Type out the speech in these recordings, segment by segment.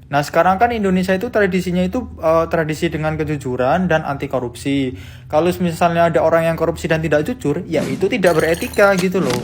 Nah, sekarang kan Indonesia itu tradisinya itu tradisi dengan kejujuran dan anti korupsi. Kalau misalnya ada orang yang korupsi dan tidak jujur, ya itu tidak beretika gitu loh.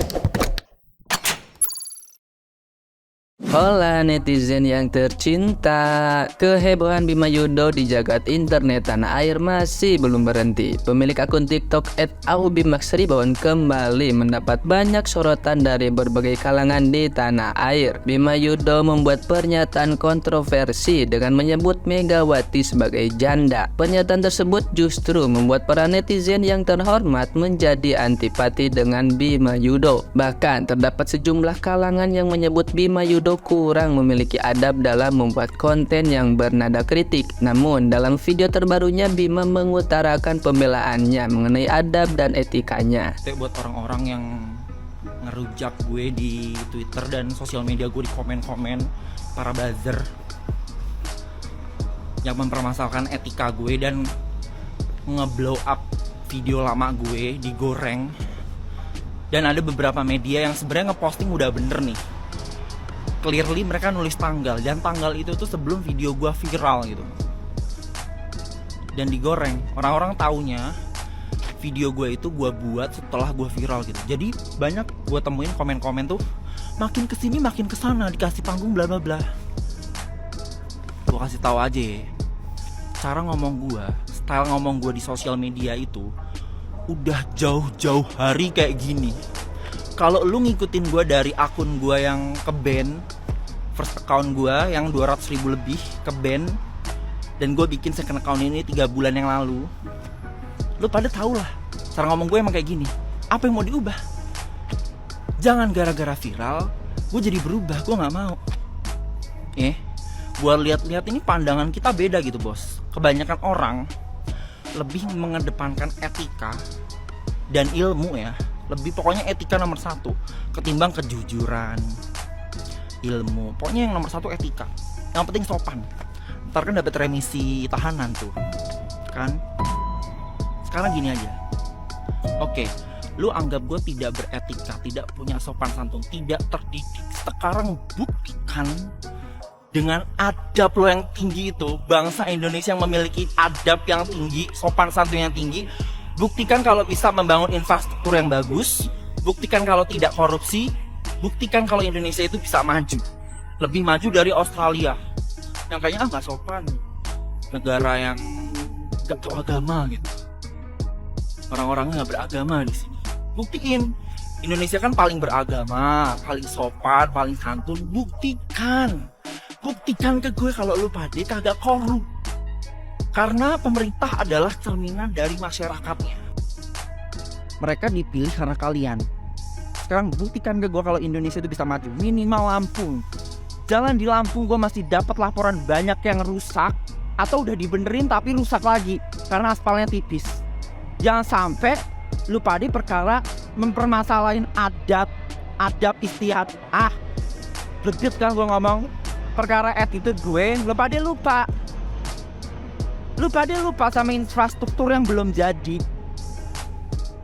Hola netizen yang tercinta, kehebohan Bima Yudo di jagat internet tanah air masih belum berhenti. Pemilik akun TikTok @aubimaksribawan kembali mendapat banyak sorotan dari berbagai kalangan di tanah air. Bima Yudo membuat pernyataan kontroversi dengan menyebut Megawati sebagai janda. Pernyataan tersebut justru membuat para netizen yang terhormat menjadi antipati dengan Bima Yudo. Bahkan terdapat sejumlah kalangan yang menyebut Bima Yudo kurang memiliki adab dalam membuat konten yang bernada kritik. Namun dalam video terbarunya Bima mengutarakan pembelaannya mengenai adab dan etikanya. Buat orang-orang yang ngerujak gue di Twitter dan sosial media gue, di komen-komen para buzzer yang mempermasalahkan etika gue dan ngeblow up video lama gue, digoreng. Dan ada beberapa media yang sebenarnya ngeposting udah bener nih, clearly mereka nulis tanggal, dan tanggal itu tuh sebelum video gue viral gitu, dan digoreng. Orang-orang taunya video gue itu gue buat setelah gue viral gitu. Jadi banyak gue temuin komen-komen tuh, makin kesini makin kesana, dikasih panggung bla bla bla. Gue kasih tahu aja ya, cara ngomong gue, style ngomong gue di sosial media itu udah jauh-jauh hari kayak gini. Kalau lu ngikutin gue dari akun gue yang ke-ban, first account gue yang 200.000 lebih ke-ban, dan gue bikin second account ini 3 bulan yang lalu, lu pada tau lah cara ngomong gue emang kayak gini. Apa yang mau diubah? Jangan gara-gara viral gue jadi berubah, gue gak mau. Gue lihat-lihat ini pandangan kita beda gitu bos. Kebanyakan orang lebih mengedepankan etika dan ilmu ya, lebih pokoknya etika nomor 1 ketimbang kejujuran, ilmu. Pokoknya yang nomor 1 etika, yang penting sopan. Ntar kan dapat remisi tahanan tuh kan. Sekarang gini aja, oke, lu anggap gue tidak beretika, tidak punya sopan santun, tidak terdidik. Sekarang buktikan dengan adab lo yang tinggi itu, bangsa Indonesia yang memiliki adab yang tinggi, sopan santun yang tinggi. Buktikan kalau bisa membangun infrastruktur yang bagus, buktikan kalau tidak korupsi, buktikan kalau Indonesia itu bisa maju, lebih maju dari Australia yang kayaknya nggak sopan, negara yang nggak tahu agama gitu, orang-orangnya nggak beragama di sini. Buktiin Indonesia kan paling beragama, paling sopan, paling santun. Buktikan ke gue kalau lu pade kagak korup. Karena pemerintah adalah cerminan dari masyarakatnya. Mereka dipilih karena kalian. Sekarang buktikan ke gue kalau Indonesia itu bisa maju. Minimal Lampung. Jalan di Lampung gue masih dapat laporan banyak yang rusak, atau udah dibenerin tapi rusak lagi karena aspalnya tipis. Jangan sampai lu pade perkara mempermasalahin adab istiadat. Berget kan gue ngomong perkara attitude gue. Lu pada lupa sama infrastruktur yang belum jadi.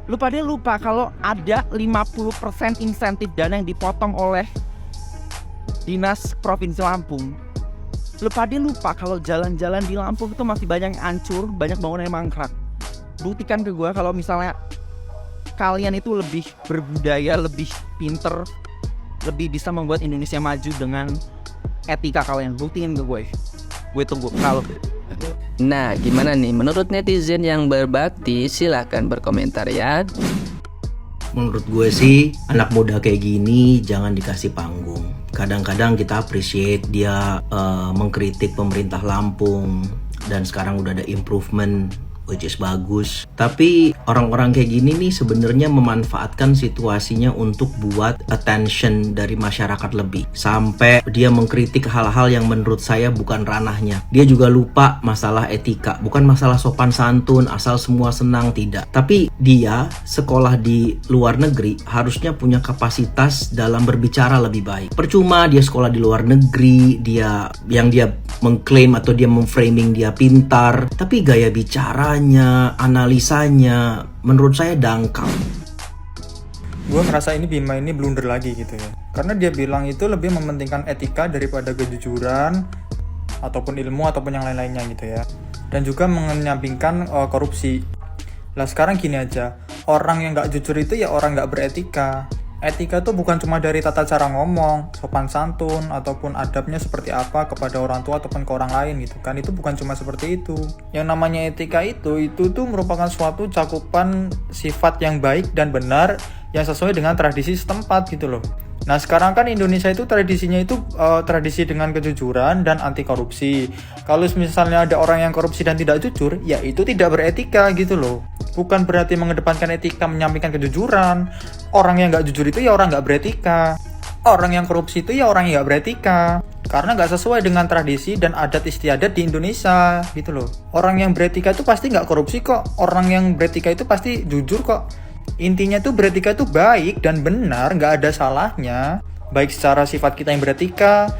Lu pada lupa kalau ada 50% insentif dana yang dipotong oleh Dinas Provinsi Lampung. Lu pada lupa kalau jalan-jalan di Lampung itu masih banyak yang hancur, banyak bangunan yang mangkrak. Buktikan ke gue kalau misalnya kalian itu lebih berbudaya, lebih pinter, lebih bisa membuat Indonesia maju dengan etika kalian. Buktiin ke gue. Gue tunggu kalau. Nah, gimana nih menurut netizen yang berbakti? Silahkan berkomentar ya. Menurut gue sih, anak muda kayak gini jangan dikasih panggung. Kadang-kadang kita appreciate dia mengkritik pemerintah Lampung, dan sekarang udah ada improvement, which is bagus. Tapi orang-orang kayak gini nih sebenarnya memanfaatkan situasinya untuk buat attention dari masyarakat lebih, sampai dia mengkritik hal-hal yang menurut saya bukan ranahnya. Dia juga lupa masalah etika, bukan masalah sopan santun asal semua senang, tidak. Tapi dia sekolah di luar negeri harusnya punya kapasitas dalam berbicara lebih baik. Percuma dia sekolah di luar negeri, dia mengklaim atau dia memframing dia pintar, tapi gaya bicaranya, analisanya menurut saya dangkal. Gue merasa ini Bima ini blunder lagi gitu ya. Karena dia bilang itu lebih mementingkan etika daripada kejujuran. ataupun ilmu ataupun yang lain-lainnya gitu ya. Dan juga menyampingkan korupsi. Lah sekarang gini aja, orang yang nggak jujur itu ya orang nggak beretika. Etika tuh bukan cuma dari tata cara ngomong, sopan santun, ataupun adabnya seperti apa kepada orang tua ataupun ke orang lain gitu kan. Itu bukan cuma seperti itu. Yang namanya etika itu tuh merupakan suatu cakupan sifat yang baik dan benar yang sesuai dengan tradisi setempat gitu loh. Nah sekarang kan Indonesia itu tradisinya itu tradisi dengan kejujuran dan anti korupsi. Kalau misalnya ada orang yang korupsi dan tidak jujur, ya itu tidak beretika gitu loh. Bukan berarti mengedepankan etika menyampingkan kejujuran. Orang yang nggak jujur itu ya orang nggak beretika. Orang yang korupsi itu ya orang yang nggak beretika. Karena nggak sesuai dengan tradisi dan adat istiadat di Indonesia gitu loh. Orang yang beretika itu pasti nggak korupsi kok. Orang yang beretika itu pasti jujur kok. Intinya tuh beretika itu baik dan benar, nggak ada salahnya. Baik secara sifat kita yang beretika,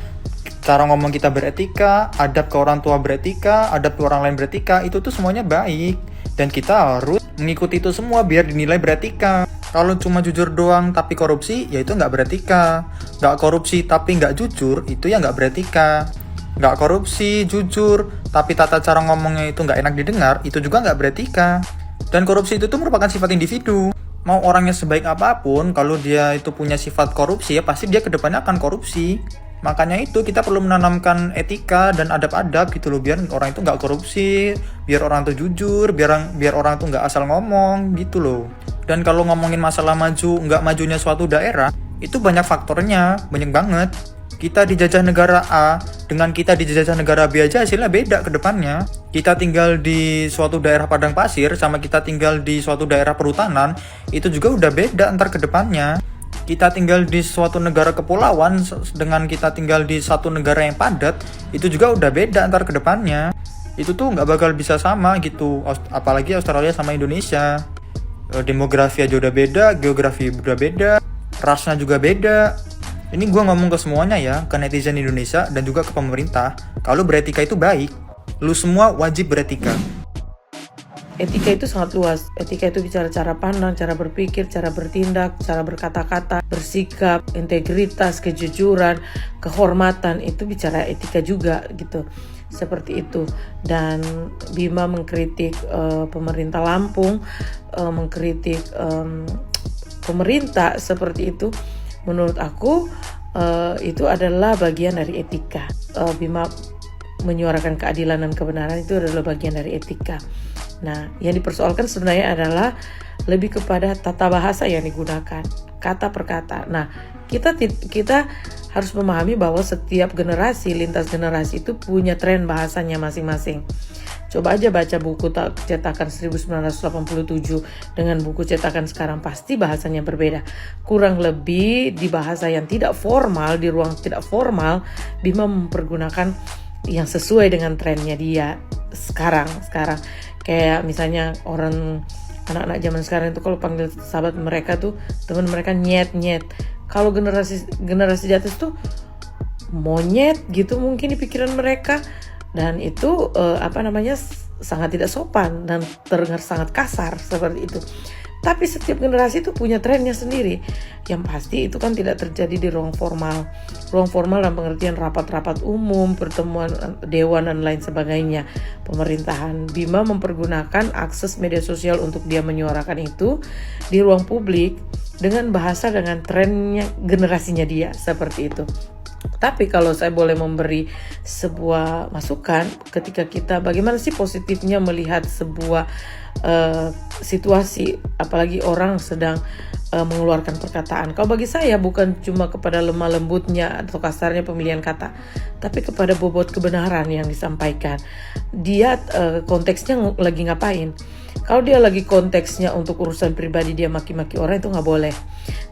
cara ngomong kita beretika, adab ke orang tua beretika, adab ke orang lain beretika, itu tuh semuanya baik. Dan kita harus mengikuti itu semua biar dinilai beretika. Kalau cuma jujur doang tapi korupsi, ya itu nggak beretika. Nggak korupsi tapi nggak jujur, itu ya nggak beretika. Nggak korupsi, jujur, tapi tata cara ngomongnya itu nggak enak didengar, itu juga nggak beretika. Dan korupsi itu tuh merupakan sifat individu. Mau orangnya sebaik apapun, kalau dia itu punya sifat korupsi, ya pasti dia kedepannya akan korupsi. Makanya itu kita perlu menanamkan etika dan adab-adab gitu loh, biar orang itu nggak korupsi, biar orang itu jujur, biar orang itu nggak asal ngomong gitu loh. Dan kalau ngomongin masalah maju, nggak majunya suatu daerah, itu banyak faktornya, banyak banget. Kita dijajah negara A dengan kita dijajah negara B aja hasilnya beda ke depannya. Kita tinggal di suatu daerah padang pasir sama kita tinggal di suatu daerah perhutanan, itu juga udah beda antar ke depannya. Kita tinggal di suatu negara kepulauan dengan kita tinggal di satu negara yang padat, itu juga udah beda antar ke depannya. Itu tuh nggak bakal bisa sama gitu, apalagi Australia sama Indonesia. Demografi aja udah beda, geografi udah beda, rasnya juga beda. Ini gue ngomong ke semuanya ya, ke netizen Indonesia dan juga ke pemerintah. Kalau beretika itu baik, lu semua wajib beretika. Etika itu sangat luas. Etika itu bicara cara pandang, cara berpikir, cara bertindak, cara berkata-kata, bersikap, integritas, kejujuran, kehormatan. Itu bicara etika juga gitu. Seperti itu. Dan Bima mengkritik pemerintah Lampung, mengkritik pemerintah seperti itu. Menurut aku itu adalah bagian dari etika. Bima menyuarakan keadilan dan kebenaran itu adalah bagian dari etika. Nah, yang dipersoalkan sebenarnya adalah lebih kepada tata bahasa yang digunakan, kata per kata. Nah, kita harus memahami bahwa setiap generasi, lintas generasi itu punya tren bahasanya masing-masing. Coba aja baca buku cetakan 1987 dengan buku cetakan sekarang, pasti bahasanya berbeda. Kurang lebih di bahasa yang tidak formal, di ruang tidak formal, Bima mempergunakan yang sesuai dengan trennya dia sekarang. Kayak misalnya anak-anak zaman sekarang itu kalau panggil sahabat mereka tuh, teman mereka nyet. Kalau generasi di atas tuh monyet gitu mungkin di pikiran mereka. Dan itu sangat tidak sopan dan terdengar sangat kasar seperti itu. Tapi setiap generasi itu punya trennya sendiri. Yang pasti itu kan tidak terjadi di ruang formal. Ruang formal dalam pengertian rapat-rapat umum, pertemuan dewan dan lain sebagainya, pemerintahan. Bima mempergunakan akses media sosial untuk dia menyuarakan itu di ruang publik dengan bahasa dengan trennya generasinya dia seperti itu. Tapi kalau saya boleh memberi sebuah masukan, ketika kita bagaimana sih positifnya melihat sebuah situasi, apalagi orang sedang mengeluarkan perkataan. Kalau bagi saya bukan cuma kepada lemah lembutnya atau kasarnya pemilihan kata, tapi kepada bobot kebenaran yang disampaikan. Dia konteksnya lagi ngapain? Kalau dia lagi konteksnya untuk urusan pribadi, dia maki-maki orang, itu nggak boleh.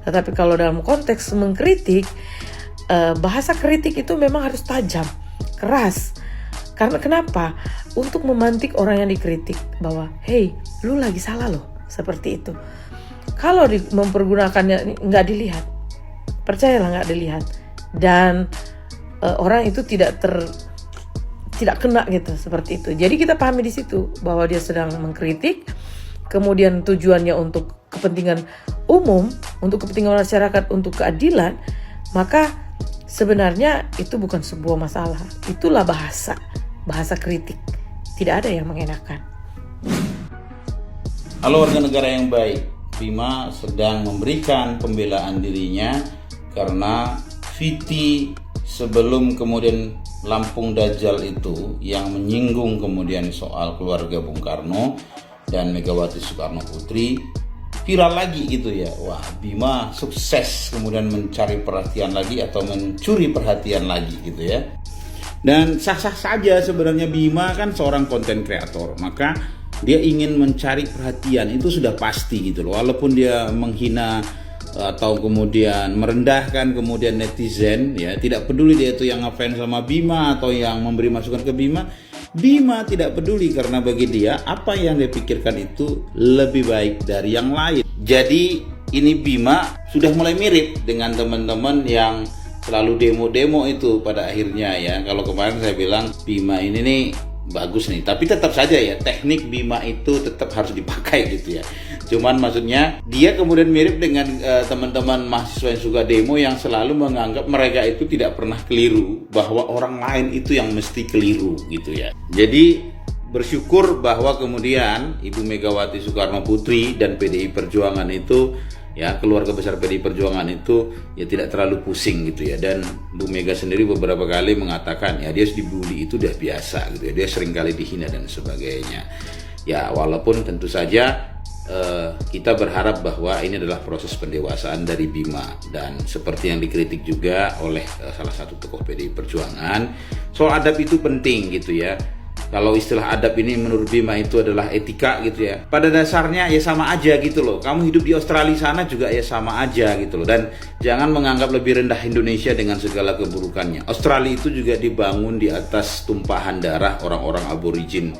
Tetapi kalau dalam konteks mengkritik, bahasa kritik itu memang harus tajam, keras. Karena kenapa? Untuk memantik orang yang dikritik bahwa, hey, lu lagi salah loh, seperti itu. Kalau mempergunakannya nggak dilihat, percayalah nggak dilihat, dan orang itu tidak kena gitu, seperti itu. Jadi kita pahami di situ bahwa dia sedang mengkritik, kemudian tujuannya untuk kepentingan umum, untuk kepentingan masyarakat, untuk keadilan, maka sebenarnya itu bukan sebuah masalah. Itulah bahasa kritik. Tidak ada yang mengenakan. Halo warga negara yang baik, Bima sedang memberikan pembelaan dirinya karena Viti sebelum kemudian Lampung Dajjal itu yang menyinggung kemudian soal keluarga Bung Karno dan Megawati Soekarno Putri viral lagi gitu ya. Wah, Bima sukses kemudian mencari perhatian lagi atau mencuri perhatian lagi gitu ya. Dan sah-sah saja sebenarnya, Bima kan seorang konten kreator, maka dia ingin mencari perhatian itu sudah pasti gitu loh. Walaupun dia menghina atau kemudian merendahkan kemudian netizen ya, tidak peduli dia itu yang ngefans sama Bima atau yang memberi masukan ke Bima, Bima tidak peduli karena bagi dia apa yang dia pikirkan itu lebih baik dari yang lain. Jadi ini Bima sudah mulai mirip dengan teman-teman yang selalu demo-demo itu pada akhirnya ya. Kalau kemarin saya bilang Bima ini nih bagus nih, tapi tetap saja ya teknik Bima itu tetap harus dipakai gitu ya. Cuman maksudnya dia kemudian mirip dengan teman-teman mahasiswa yang suka demo yang selalu menganggap mereka itu tidak pernah keliru, bahwa orang lain itu yang mesti keliru gitu ya. Jadi bersyukur bahwa kemudian Ibu Megawati Soekarno Putri dan PDI Perjuangan itu ya, keluarga besar PDI Perjuangan itu ya tidak terlalu pusing gitu ya. Dan Bu Mega sendiri beberapa kali mengatakan ya dia dibully itu udah biasa gitu ya, dia sering kali dihina dan sebagainya ya. Walaupun tentu saja kita berharap bahwa ini adalah proses pendewasaan dari Bima, dan seperti yang dikritik juga oleh salah satu tokoh PDI Perjuangan, soal adab itu penting gitu ya. Kalau istilah adab ini menurut Bima itu adalah etika gitu ya. Pada dasarnya ya sama aja gitu loh. Kamu hidup di Australia sana juga ya sama aja gitu loh. Dan jangan menganggap lebih rendah Indonesia dengan segala keburukannya. Australia itu juga dibangun di atas tumpahan darah orang-orang aborigin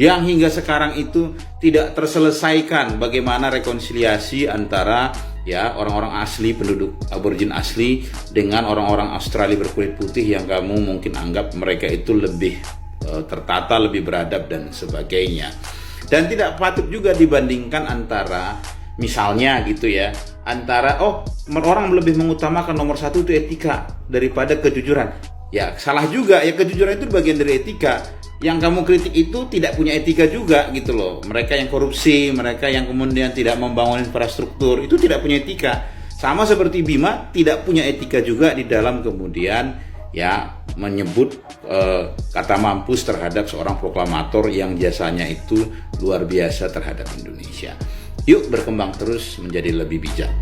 yang hingga sekarang itu tidak terselesaikan bagaimana rekonsiliasi antara ya orang-orang asli, penduduk aborigin asli dengan orang-orang Australia berkulit putih yang kamu mungkin anggap mereka itu lebih tertata, lebih beradab dan sebagainya. Dan tidak patut juga dibandingkan antara misalnya gitu ya, antara orang lebih mengutamakan nomor satu itu etika daripada kejujuran. Ya salah juga ya, kejujuran itu bagian dari etika. Yang kamu kritik itu tidak punya etika juga gitu loh. Mereka yang korupsi, mereka yang kemudian tidak membangun infrastruktur itu tidak punya etika. Sama seperti Bima tidak punya etika juga di dalam kemudian ya menyebut kata mampus terhadap seorang proklamator yang jasanya itu luar biasa terhadap Indonesia. Yuk berkembang terus menjadi lebih bijak.